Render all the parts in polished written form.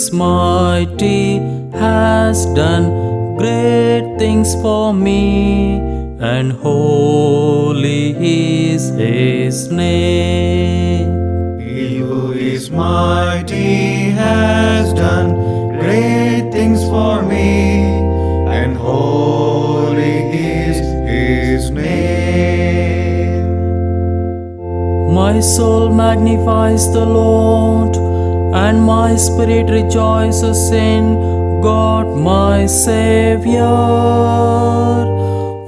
is mighty, has done great things for me, and holy is his name. He who is mighty has done great things for me, and holy is his name. My soul magnifies the Lord, and my spirit rejoices in God my Savior.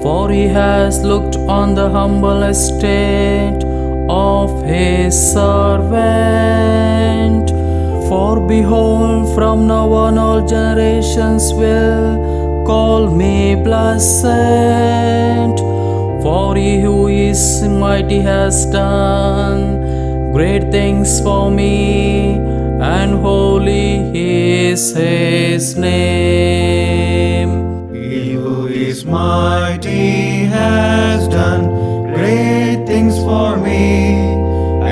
For he has looked on the humble estate of his servant. For behold, from now on all generations will call me blessed. For he who is mighty has done great things for me, and holy is his name. He who is mighty has done great things for me,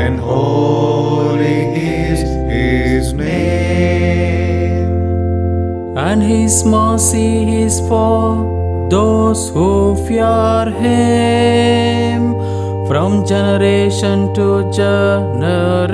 and holy is his name. And his mercy is for those who fear him from generation to generation.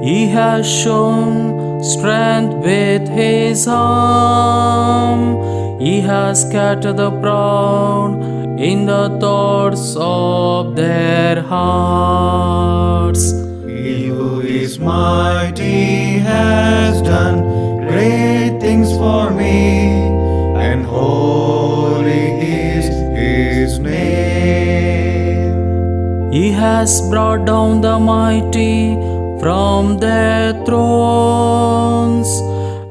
He has shown strength with his arm. He has scattered the proud in the thoughts of their hearts. He who is mighty has done great things for me, and holy is his name. He has brought down the mighty from their thrones,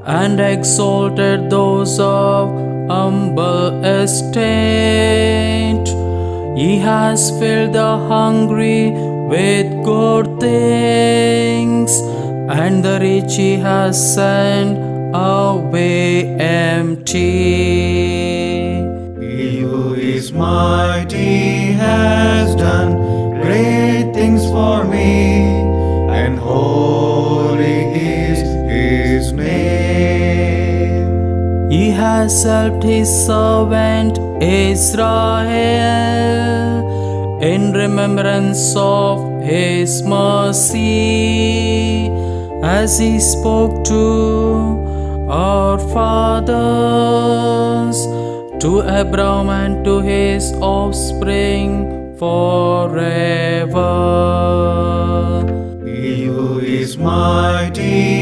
and exalted those of humble estate. He has filled the hungry with good things, and the rich he has sent away empty. He who is mighty has done great things for me, and holy is his name. He has helped his servant Israel in remembrance of his mercy, as he spoke to our fathers, to Abraham and to his offspring forever. He who is mighty